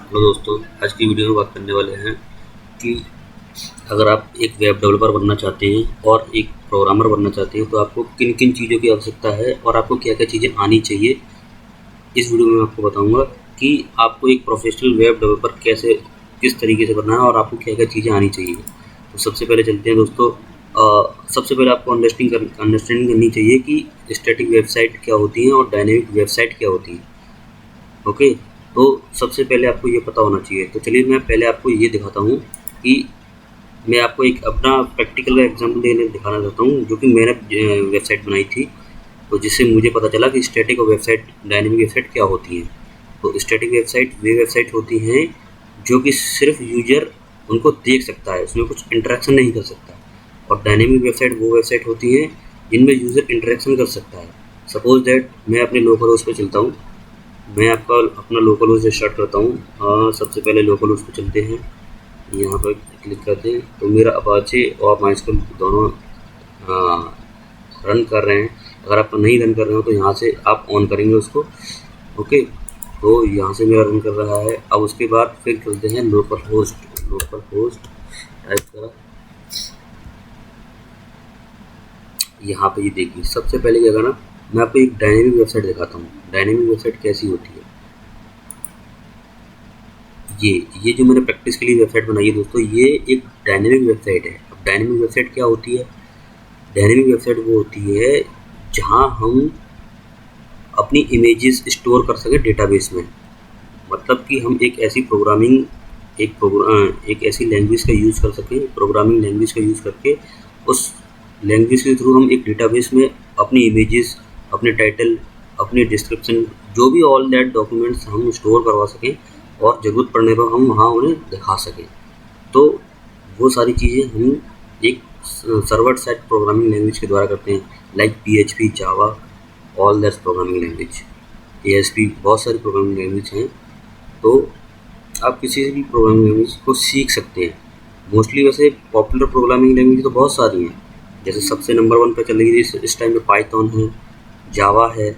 Hello दोस्तों, आज की वीडियो में बात करने वाले हैं कि अगर आप एक वेब डेवलपर बनना चाहते हैं और एक प्रोग्रामर बनना चाहते हैं तो आपको किन किन चीज़ों की आवश्यकता है और आपको क्या क्या चीज़ें आनी चाहिए। इस वीडियो में मैं आपको बताऊंगा कि आपको एक प्रोफेशनल वेब डेवलपर कैसे किस तरीके से बनना है और आपको क्या क्या चीज़ें आनी चाहिए। तो सबसे पहले चलते हैं दोस्तों। सबसे पहले आपको अंडरस्टैंडिंग करनी चाहिए कि स्टैटिक वेबसाइट क्या होती हैं और डायनेमिक वेबसाइट क्या होती है। ओके, तो सबसे पहले आपको ये पता होना चाहिए। तो चलिए मैं पहले आपको ये दिखाता हूँ कि मैं आपको एक अपना प्रैक्टिकल का एग्जाम्पल देने दिखाना चाहता हूँ जो कि मैंने वेबसाइट बनाई थी, तो जिससे मुझे पता चला कि स्टैटिक और वेबसाइट डायनेमिक वेबसाइट क्या होती हैं। तो स्टैटिक वेबसाइट वे वेबसाइट होती हैं जो कि सिर्फ यूजर उनको देख सकता है, उसमें कुछ इंटरेक्शन नहीं कर सकता। और डायनेमिक वेबसाइट वो वेबसाइट होती हैं जिनमें यूज़र इंटरेक्शन कर सकता है। सपोज दैट मैं अपने लोकल होस्ट पे चलता हूँ। मैं आपका अपना लोकल होस्ट स्टार्ट करता हूँ। सबसे पहले लोकल होस्ट पे चलते हैं, यहाँ पर क्लिक करते हैं तो मेरा अपाचे और माइस्क्ल दोनों रन कर रहे हैं। अगर आप नहीं रन कर रहे हो तो यहाँ से आप ऑन करेंगे उसको। ओके, तो यहाँ से मेरा रन कर रहा है। अब उसके बाद फिर चलते हैं लोकल होस्ट टाइप करा। यहाँ पे ये देखिए, सबसे पहले क्या करना, मैं आपको एक डायनेमिक वेबसाइट दिखाता हूँ। डायनेमिक वेबसाइट कैसी होती है। ये जो मैंने प्रैक्टिस के लिए वेबसाइट बनाई है दोस्तों, ये एक डायनेमिक वेबसाइट है। अब डायनेमिक वेबसाइट क्या होती है? डायनेमिक वेबसाइट वो होती है जहाँ हम अपनी इमेजेस स्टोर कर सकें डेटाबेस में। मतलब कि हम एक ऐसी लैंग्वेज का यूज़ कर सकें, प्रोग्रामिंग लैंग्वेज का यूज़ करके उस लैंग्वेज के थ्रू हम एक डेटाबेस में अपनी इमेजेस, अपने टाइटल, अपने डिस्क्रिप्शन, जो भी ऑल दैट डॉक्यूमेंट्स हम स्टोर करवा सकें और ज़रूरत पड़ने पर हम वहाँ उन्हें दिखा सकें। तो वो सारी चीज़ें हम एक सर्वर साइड प्रोग्रामिंग लैंग्वेज के द्वारा करते हैं, like PHP, Java, all that programming language, ASP, बहुत सारी प्रोग्रामिंग लैंग्वेज हैं। तो आप किसी भी प्रोग्रामिंग लैंग्वेज को सीख सकते हैं। मोस्टली वैसे पॉपुलर प्रोग्रामिंग लैंग्वेज तो बहुत सारी हैं, जैसे सबसे नंबर 1 पे चल रही है इस टाइम पे पाइथन है, जावा है,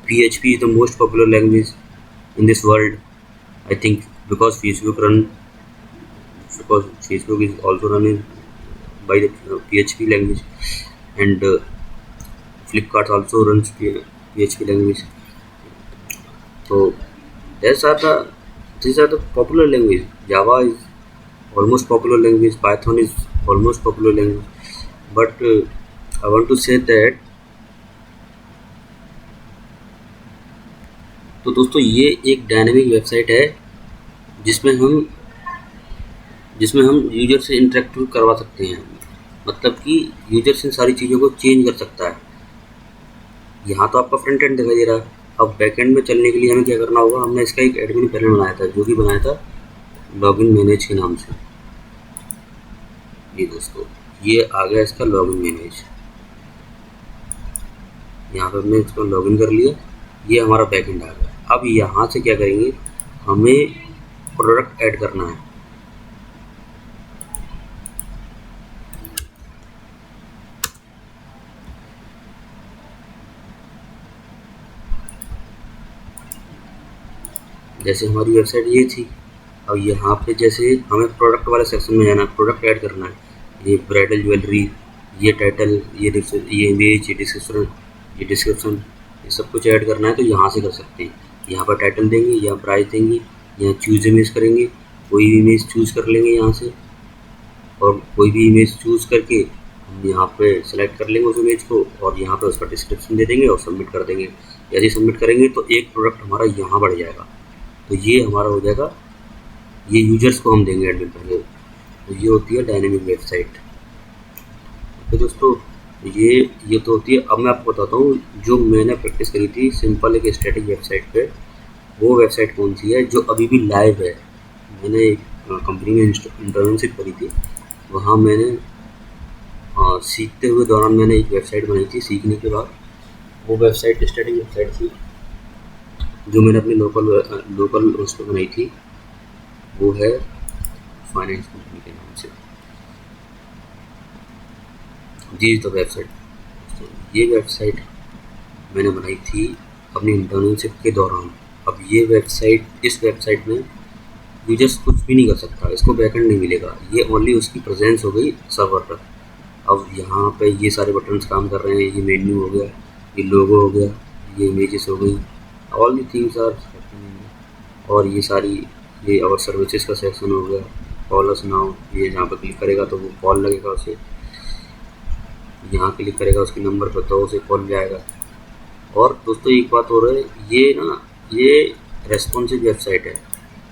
PHP is the most popular language in this world, I think, because Facebook is also running by the PHP language, and Flipkart also runs PHP language. So these are the popular language. Java is almost popular language. Python is almost popular language. But I want to say that, तो दोस्तों ये एक dynamic website है जिसमें हम user से interact करवा सकते हैं। मतलब कि यूजर से सारी चीज़ों को चेंज कर सकता है। यहाँ तो आपका फ्रंट एंड दिखाई दे रहा है। अब बैक एंड में चलने के लिए हमें क्या करना होगा, हमने इसका एक एडमिन पैनल बनाया था जो कि बनाया था लॉगिन मैनेज के नाम से। ये दोस्तों, ये आ गया इसका लॉगिन मैनेज। यहाँ पर हमने इसको लॉगिन कर लिया, ये हमारा बैक एंड आ गया। अब यहाँ से क्या करेंगे, हमें प्रोडक्ट ऐड करना है। जैसे हमारी वेबसाइट ये थी, अब यहाँ पे जैसे हमें प्रोडक्ट वाले सेक्शन में जाना है, प्रोडक्ट ऐड करना है। ये ब्राइडल ज्वेलरी, ये टाइटल, ये इमेज, ये डिस्क्रिप्शन, ये सब कुछ ऐड करना है तो यहाँ से कर सकते हैं। यहाँ पर टाइटल देंगे, यहाँ प्राइस देंगे, यहाँ चूज इमेज करेंगे, कोई भी इमेज चूज़ कर लेंगे यहाँ से, और कोई भी इमेज चूज़ करके हम यहाँ पे सेलेक्ट कर लेंगे उस इमेज को और यहाँ पे उसका डिस्क्रिप्शन दे देंगे और सबमिट कर देंगे। यदि सबमिट करेंगे तो एक प्रोडक्ट हमारा यहाँ बढ़ जाएगा। तो ये हमारा हो जाएगा, ये यूजर्स को हम देंगे एडमिन पहले। तो ये होती है डायनेमिक वेबसाइट। तो दोस्तों ये तो होती है। अब मैं आपको बताता हूँ जो मैंने प्रैक्टिस करी थी सिंपल एक स्टैटिक वेबसाइट पे, वो वेबसाइट कौन सी है जो अभी भी लाइव है। मैंने एक कंपनी में इंटर्नशिप करी थी, वहाँ मैंने सीखते हुए दौरान मैंने एक वेबसाइट बनाई थी। सीखने के बाद वो वेबसाइट स्टैटिक वेबसाइट थी जो मैंने अपनी लोकल उस पर बनाई थी, वो है फाइनेंस कंपनी के नाम से। जी तो वेबसाइट, तो ये वेबसाइट मैंने बनाई थी अपनी इंटर्नशिप के दौरान। अब ये वेबसाइट, इस वेबसाइट में यूजर्स कुछ भी नहीं कर सकता, इसको बैकएंड नहीं मिलेगा, ये ओनली उसकी प्रेजेंस हो गई सर्वर पर। अब यहाँ पे ये सारे बटन्स काम कर रहे हैं, ये मेन्यू हो गया, ये लोगो हो गया, ये इमेजेस हो गई, ऑल दी थिंग्स आर, और ये सारी, ये और सर्विसेज का सेक्शन हो गया, कॉलर्स नाउ, ये यहाँ पर क्लिक करेगा तो वो कॉल लगेगा उसे, यहाँ क्लिक करेगा उसके नंबर पर तो उसे कॉल जाएगा। और दोस्तों एक बात और है, ये रेस्पॉन्सिव वेबसाइट है।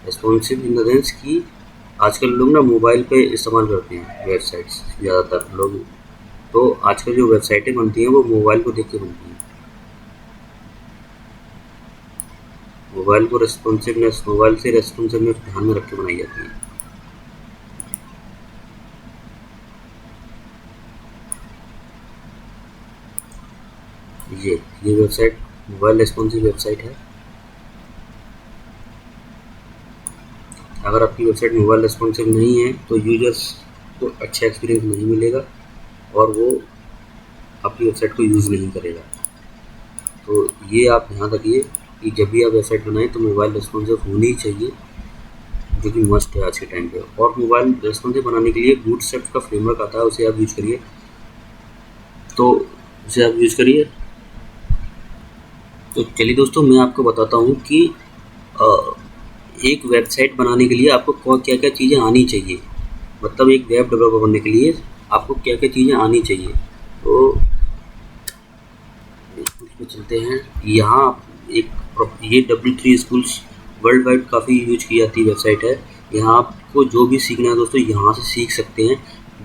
रेस्पॉन्सिव इन द सेंस कि आजकल लोग ना मोबाइल पे इस्तेमाल करते हैं वेबसाइट्स, ज़्यादातर लोग, तो आजकल जो वेबसाइटें बनती हैं वो मोबाइल को देख के बनती हैं। मोबाइल से रेस्पॉन्सिवनेस ध्यान में रख के बनाई जाती है। ये वेबसाइट मोबाइल रेस्पॉन्सिव वेबसाइट है। अगर आपकी वेबसाइट मोबाइल रेस्पॉन्सिव नहीं है तो यूजर्स को अच्छा एक्सपीरियंस नहीं मिलेगा और वो आपकी वेबसाइट को यूज़ नहीं करेगा। तो ये आप ध्यान रखिए कि जब भी आप वेबसाइट बनाएं तो मोबाइल रेस्पॉन्सिव होनी चाहिए, जो कि मस्ट है आज के टाइम पे। और मोबाइल रेस्पॉन्सिव बनाने के लिए बूटस्ट्रैप का फ्रेमवर्क आता है, उसे आप यूज़ करिए। तो चलिए दोस्तों, मैं आपको बताता हूँ कि एक वेबसाइट बनाने के लिए आपको क्या क्या चीज़ें आनी चाहिए, मतलब एक वेब डेवलपर बनने के लिए आपको क्या क्या चीज़ें आनी चाहिए। तो उसमें चलते हैं। यहाँ ये W3 स्कूल्स वर्ल्ड वाइड काफ़ी यूज की जाती वेबसाइट है। यहाँ आपको जो भी सीखना है दोस्तों यहाँ से सीख सकते हैं,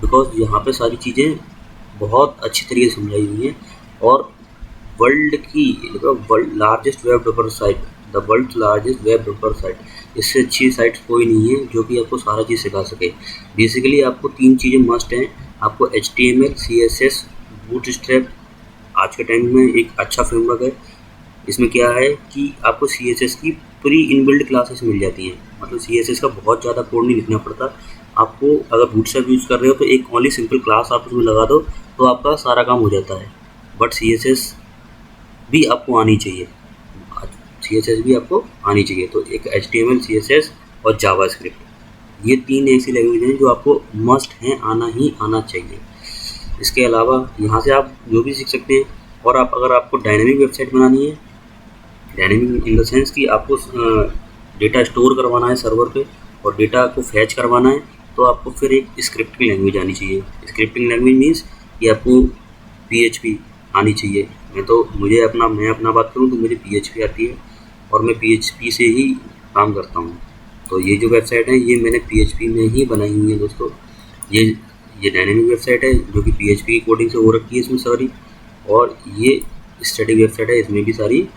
बिकॉज यहाँ पे सारी चीज़ें बहुत अच्छी तरीके से समझाई हुई हैं। और world largest web developer site, the world largest web developer site, इससे अच्छी साइट कोई नहीं है जो कि आपको सारा चीज़ सिखा सके। बेसिकली आपको 3 चीज़ें मस्ट हैं। आपको HTML, CSS, बूटस्ट्रैप आज के टाइम में एक अच्छा फ्रेमवर्क है। इसमें क्या है कि आपको CSS की प्री इनबिल्ड क्लासेस मिल जाती हैं, मतलब CSS का बहुत ज़्यादा कोड नहीं लिखना पड़ता आपको। अगर बूटस्ट्रैप यूज़ कर रहे हो तो एक ओनली सिंपल क्लास आप उसमें लगा दो तो आपका सारा काम हो जाता है। बट CSS भी आपको आनी चाहिए, तो एक HTML, CSS और जावास्क्रिप्ट, ये 3 ऐसी लैंग्वेज हैं जो आपको मस्ट हैं, आना ही आना चाहिए। इसके अलावा यहाँ से आप जो भी सीख सकते हैं। और अगर आपको डायनेमिक वेबसाइट बनानी है, डायनेमिक इन द सेंस कि आपको डेटा स्टोर करवाना है सर्वर पे और डेटा को फैच करवाना है, तो आपको फिर एक स्क्रिप्टिंग लैंग्वेज आनी चाहिए। स्क्रिप्टिंग लैंग्वेज मीन्स कि आपको PHP आनी चाहिए। मैं अपना बात करूँ तो मुझे PHP आती है और मैं PHP से ही काम करता हूँ। तो ये जो वेबसाइट है ये मैंने PHP में ही बनाई हुई है दोस्तों। ये डायनेमिक वेबसाइट है जो कि PHP की कोडिंग से हो रखी है इसमें सारी, और ये स्टैटिक वेबसाइट है, इसमें भी सारी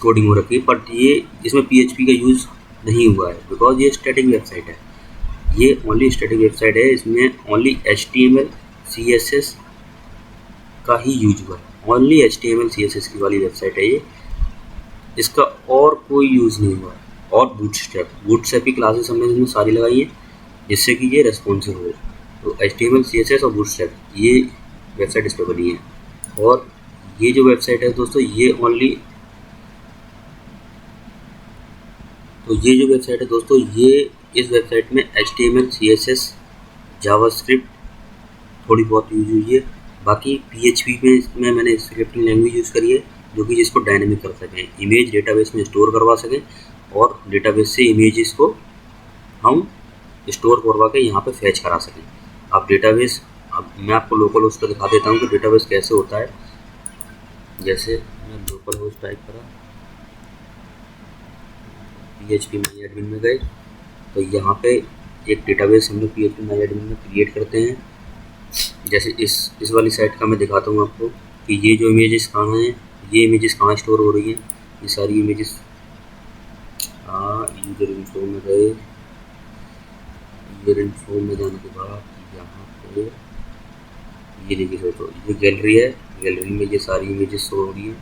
कोडिंग हो रखी है। बट ये इसमें PHP का यूज़ नहीं हुआ है बिकॉज ये स्टैटिक वेबसाइट है, ये ओनली स्टैटिक वेबसाइट है। इसमें ओनली HTML, CSS का ही यूज हुआ है, ओनली HTML, CSS की वाली वेबसाइट है ये, इसका और कोई यूज़ नहीं हुआ है। और बूटस्ट्रैप की क्लासेस हमने इसमें सारी लगाई हैं जिससे कि ये रेस्पॉन्सिव हो। तो HTML, CSS और बूटस्ट्रैप ये वेबसाइट इस पर बनी है। और ये जो वेबसाइट है दोस्तों ये इस वेबसाइट में HTML, CSS, जावास्क्रिप्ट थोड़ी बहुत यूज हुई है। बाकी PHP में मैंने स्क्रिप्टिंग लैंग्वेज यूज़ करी है जो कि जिसको डायनेमिक कर सकें, इमेज डेटाबेस में स्टोर करवा सकें और डेटाबेस से इमेजेस को हम स्टोर करवा के यहाँ पे फैच करा सकें। अब मैं आपको लोकल होस्ट का दिखा देता हूँ कि डेटाबेस कैसे होता है। जैसे मैं लोकल होस्ट टाइप करा, PHP माई एडमिन में गए तो यहाँ पे एक डेटाबेस हम लोग PHP माई एडमिन में क्रिएट करते हैं। जैसे इस वाली साइट का मैं दिखाता हूँ आपको कि ये जो इमेजेस कहाँ हैं, ये इमेजेस कहाँ स्टोर हो रही हैं। ये सारी इमेजेस यूजर इन्फो में गए, यूजर इन्फो में जाने के बाद यहाँ पे ये देखिए दोस्तों, ये गैलरी है, गैलरी में ये सारी इमेजेस शो हो रही हैं।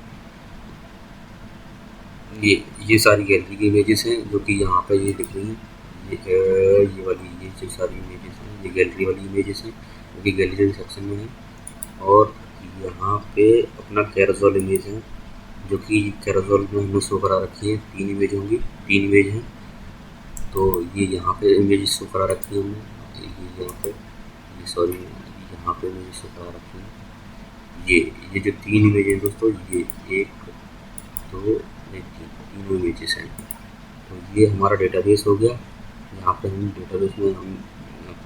ये सारी गैलरी की इमेजेस हैं जो कि यहाँ पे ये दिख रही हैं। ये जो सारी इमेजेस हैं ये गैलरी वाली इमेजेस हैं जो कि गैलरी सेक्शन में है। और यहाँ पे अपना कैरोसेल इमेज है जो कि कैरोसेल में हमने शो करा रखी है। 3 इमेज हैं। तो ये यहाँ पे इमेजेस शो करा रखी है हमने, ये यहाँ पे, ये सॉरी यहाँ पे इमेजेस शो करा रखी है। ये जो 3 इमेज हैं दोस्तों, ये 1 2 तीनों इमेजेस हैं। तो ये हमारा डेटाबेस हो गया। यहाँ पे हम डेटाबेस में हम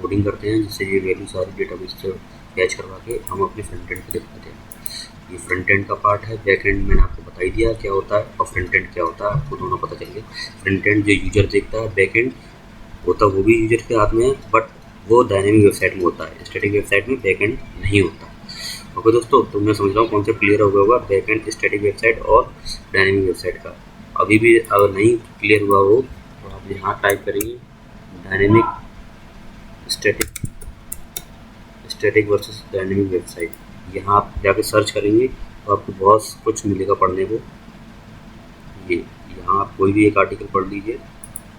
कोडिंग करते हैं, जिससे ये वैल्यू सारी डेटाबेस से कैच करवा के हम अपने फ्रंट एंड पे दिखाते हैं। ये फ्रंट एंड का पार्ट है। बैक एंड मैंने आपको बता ही दिया क्या होता है, और फ्रंट एंड क्या होता है आपको दोनों पता चल गया। फ्रंट एंड जो यूजर देखता है, बैक एंड होता वो भी यूजर के हाथ में है, बट वो डायनेमिक वेबसाइट में होता है, स्टैटिक वेबसाइट में बैक एंड नहीं होता। ओके दोस्तों, तो मैं समझ रहा हूँ कॉन्सेप्ट क्लियर हो गया होगा बैक एंड, स्टैटिक वेबसाइट और डायनेमिक वेबसाइट का। अभी भी अगर नहीं क्लियर हुआ हो तो आप यहाँ टाइप करेंगे dynamic static versus dynamic website. यहाँ आप जाके सर्च करेंगे तो आपको बहुत कुछ मिलेगा पढ़ने को। ये यहाँ आप कोई भी एक आर्टिकल पढ़ लीजिए,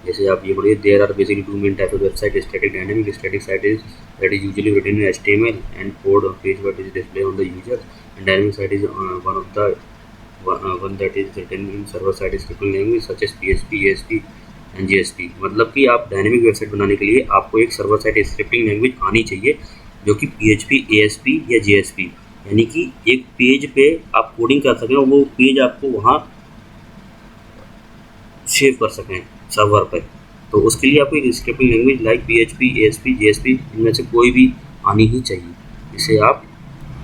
जैसे आप ये पढ़िए, there are basically 2 main type of website, static dynamic. Static site is that is usually written in HTML and code on page what is displayed on the user, and dynamic site is one that is written in server side scripting language such as PHP, ASP and JSP। मतलब कि आप dynamic website बनाने के लिए आपको एक server side scripting language आनी चाहिए, जो कि PHP, ASP या JSP, यानी कि एक पेज पे आप कोडिंग कर सकें और वो पेज आपको वहाँ सेव कर सकें सर्वर पर। तो उसके लिए आपको एक scripting language like PHP, ASP, JSP इनमें से कोई भी आनी ही चाहिए, जिससे आप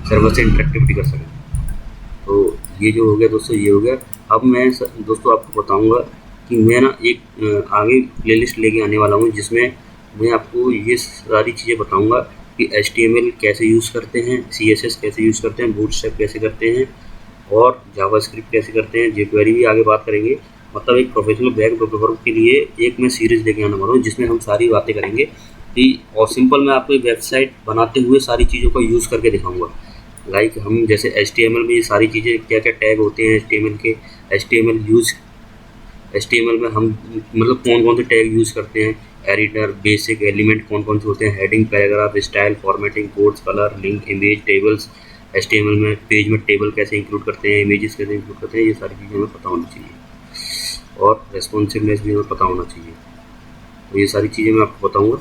सर्वर से इंटरेक्टिविटी कर सकें। तो ये जो हो गया दोस्तों, ये हो गया। अब मैं दोस्तों आपको बताऊंगा कि मैं ना एक आगे प्लेलिस्ट लेके आने वाला हूँ, जिसमें मैं आपको ये सारी चीज़ें बताऊंगा कि HTML कैसे यूज़ करते हैं, CSS कैसे यूज़ करते हैं, बूटस्ट्रैप कैसे करते हैं, और जावास्क्रिप्ट कैसे करते हैं, jQuery भी आगे बात करेंगे। मतलब एक प्रोफेशनल वेब डेवलपर के लिए एक मैं सीरीज़ लेके आने वाला हूँ, जिसमें हम सारी बातें करेंगे कि, और सिंपल मैं आपको एक वेबसाइट बनाते हुए सारी चीज़ों का यूज़ करके दिखाऊंगा। लाइक हम जैसे HTML में ये सारी चीज़ें क्या क्या टैग होते हैं HTML के, HTML में हम मतलब कौन कौन से टैग यूज़ करते हैं, एडिटर, बेसिक एलिमेंट कौन कौन से होते हैं, heading, paragraph, style, formatting, codes, colour, link, image, tables. HTML में पेज में टेबल कैसे इंक्लूड करते हैं, इमेजेस कैसे इंक्लूड करते हैं, ये सारी चीज़ें हमें पता होनी चाहिए, और रेस्पॉन्सिवनेस भी हमें पता होना चाहिए। तो ये सारी चीज़ें मैं आपको बताऊंगा।